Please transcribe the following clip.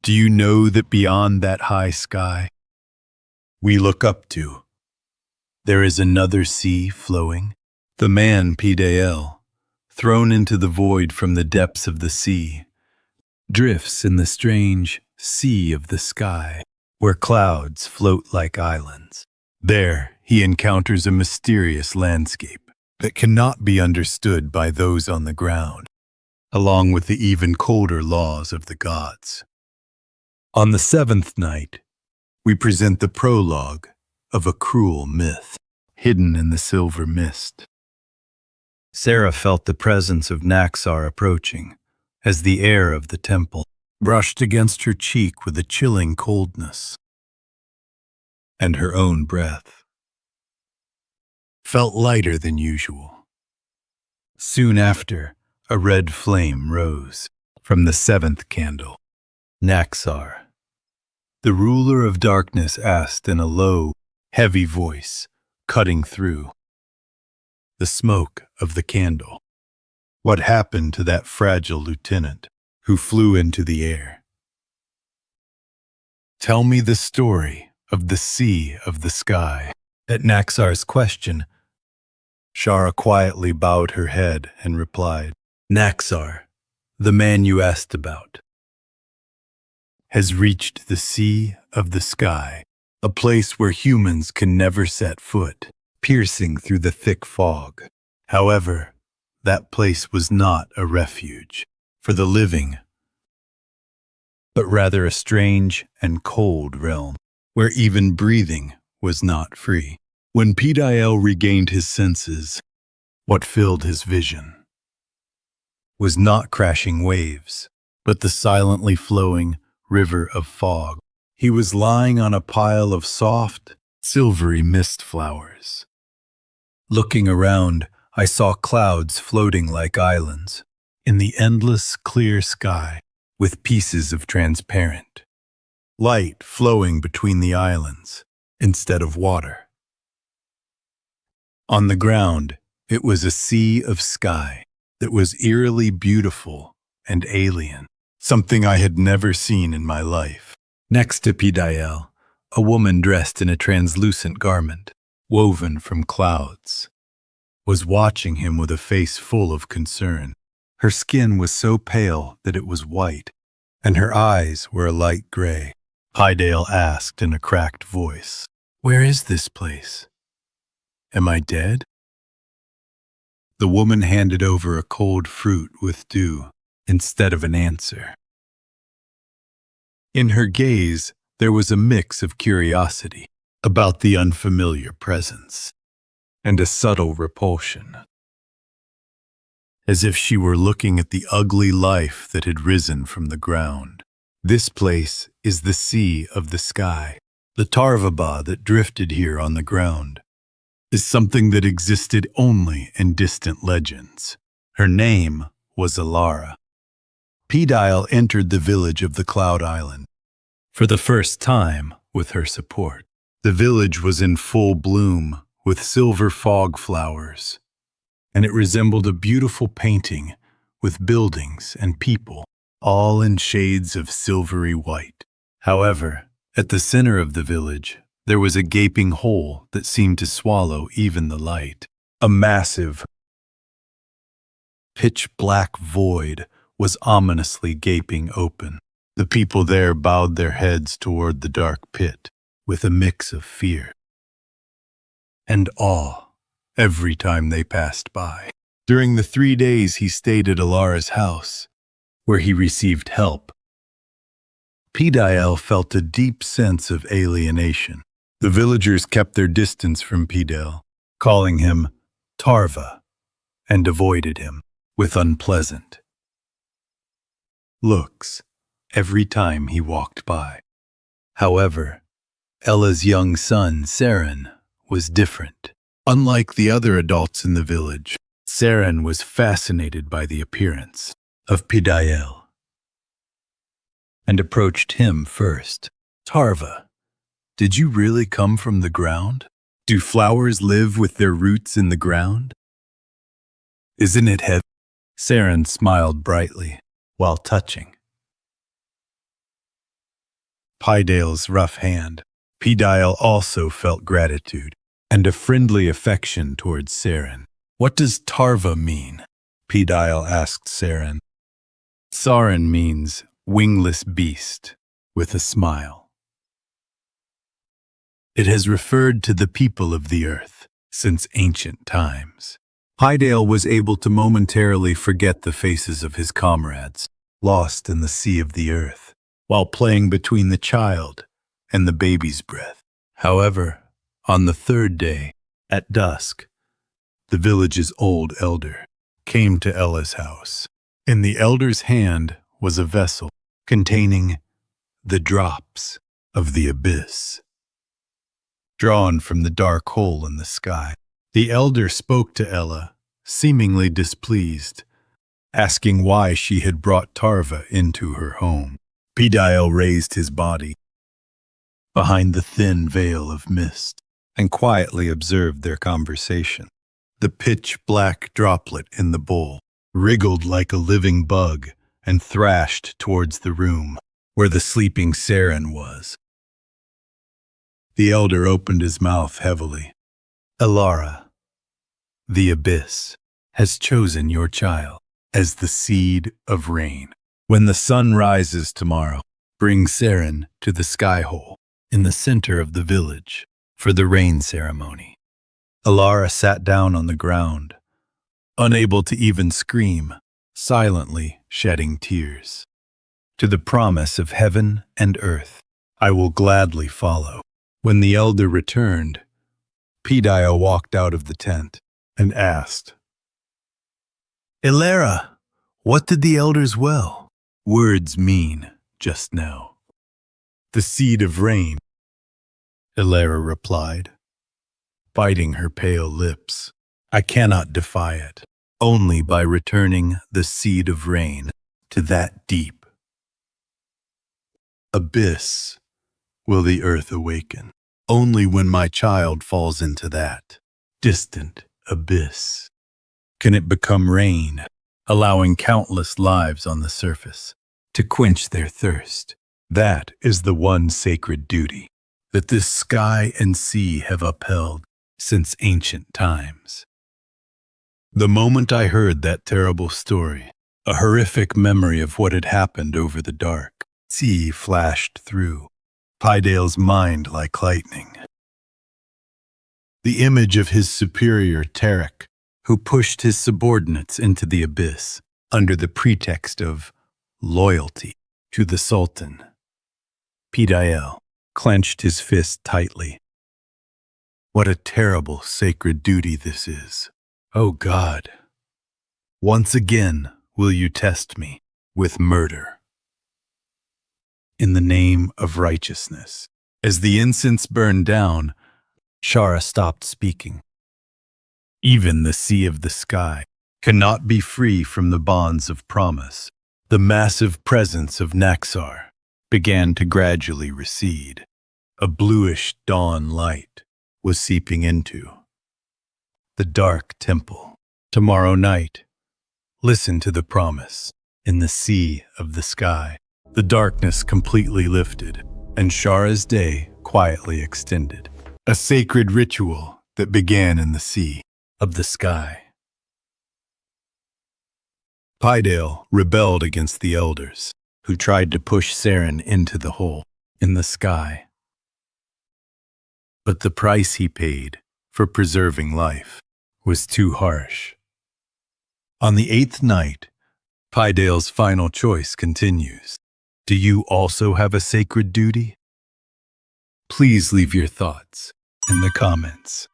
Do you know that beyond that high sky we look up to, there is another sea flowing? The man Fidaiel, thrown into the void from the depths of the sea, drifts in the strange sea of the sky, where clouds float like islands. There he encounters a mysterious landscape that cannot be understood by those on the ground, along with the even colder laws of the gods. On the seventh night, we present the prologue of a cruel myth, hidden in the silver mist. Sarah felt the presence of Naxar approaching, as the air of the temple brushed against her cheek with a chilling coldness, and her own breath felt lighter than usual. Soon after, a red flame rose from the seventh candle. Naxar, the ruler of darkness, asked in a low, heavy voice, cutting through the smoke of the candle, what happened to that fragile lieutenant who flew into the air? Tell me the story of the sea of the sky. At Naxar's question, Shara quietly bowed her head and replied, Naxar, the man you asked about, has reached the sea of the sky, a place where humans can never set foot, piercing through the thick fog. However, that place was not a refuge for the living, but rather a strange and cold realm, where even breathing was not free. When Fidaiel regained his senses, what filled his vision was not crashing waves, but the silently flowing river of fog. He was lying on a pile of soft, silvery mist flowers. Looking around, I saw clouds floating like islands in the endless clear sky, with pieces of transparent light flowing between the islands instead of water. On the ground, it was a sea of sky that was eerily beautiful and alien, something I had never seen in my life. Next to Fidaiel, a woman dressed in a translucent garment, woven from clouds, was watching him with a face full of concern. Her skin was so pale that it was white, and her eyes were a light gray. Fidaiel asked in a cracked voice, "Where is this place? Am I dead?" The woman handed over a cold fruit with dew instead of an answer. In her gaze, there was a mix of curiosity about the unfamiliar presence and a subtle repulsion, as if she were looking at the ugly life that had risen from the ground. This place is the sea of the sky. The Tarvaba that drifted here on the ground is something that existed only in distant legends. Her name was Alara. Fidaiel entered the village of the Cloud Island for the first time with her support. The village was in full bloom with silver fog flowers, and it resembled a beautiful painting with buildings and people, all in shades of silvery white. However, at the center of the village, there was a gaping hole that seemed to swallow even the light. A massive, pitch-black void was ominously gaping open. The people there bowed their heads toward the dark pit with a mix of fear and awe every time they passed by. During the 3 days he stayed at Alara's house, where he received help, Fidaiel felt a deep sense of alienation. The villagers kept their distance from Fidaiel, calling him Tarva, and avoided him with unpleasant looks every time he walked by. However, Ella's young son, Saren, was different. Unlike the other adults in the village, Saren was fascinated by the appearance of Fidaiel and approached him first. "Tarva, did you really come from the ground? Do flowers live with their roots in the ground? Isn't it heavy?" Saren smiled brightly while touching Fidaiel's rough hand. Fidaiel also felt gratitude and a friendly affection towards Saren. What does Tarva mean? Fidaiel asked Saren. Saren means wingless beast, with a smile. It has referred to the people of the earth since ancient times. Fidaiel was able to momentarily forget the faces of his comrades, lost in the sea of the earth, while playing between the child and the baby's breath. However, on the third day, at dusk, the village's old elder came to Ella's house. In the elder's hand was a vessel containing the drops of the abyss, drawn from the dark hole in the sky. The elder spoke to Ella, seemingly displeased, asking why she had brought Tarva into her home. Fidaiel raised his body behind the thin veil of mist and quietly observed their conversation. The pitch-black droplet in the bowl wriggled like a living bug and thrashed towards the room where the sleeping Saren was. The elder opened his mouth heavily. Elara, the abyss, has chosen your child as the seed of rain. When the sun rises tomorrow, bring Saren to the sky hole in the center of the village for the rain ceremony. Elara sat down on the ground, unable to even scream, silently shedding tears. To the promise of heaven and earth, I will gladly follow. When the elder returned, Fidaiel walked out of the tent and asked, Elara, what did the elder's words mean just now? The seed of rain, Elara replied, biting her pale lips. I cannot defy it. Only by returning the seed of rain to that deep abyss will the earth awaken. Only when my child falls into that distant abyss can it become rain, allowing countless lives on the surface to quench their thirst. That is the one sacred duty that this sky and sea have upheld since ancient times. The moment I heard that terrible story, a horrific memory of what had happened over the dark sea flashed through Fidaiel's mind like lightning. The image of his superior, Tarek, who pushed his subordinates into the abyss under the pretext of loyalty to the Sultan. Fidaiel clenched his fist tightly. What a terrible sacred duty this is. Oh God, once again will you test me with murder in the name of righteousness. As the incense burned down, Shara stopped speaking. Even the sea of the sky cannot be free from the bonds of promise. The massive presence of Naxar began to gradually recede. A bluish dawn light was seeping into the dark temple. Tomorrow night, listen to the promise in the sea of the sky. The darkness completely lifted, and Shara's day quietly extended. A sacred ritual that began in the sea of the sky. Fidaiel rebelled against the elders, who tried to push Saren into the hole in the sky. But the price he paid for preserving life was too harsh. On the 8th night, Fidaiel's final choice continues. Do you also have a sacred duty? Please leave your thoughts in the comments.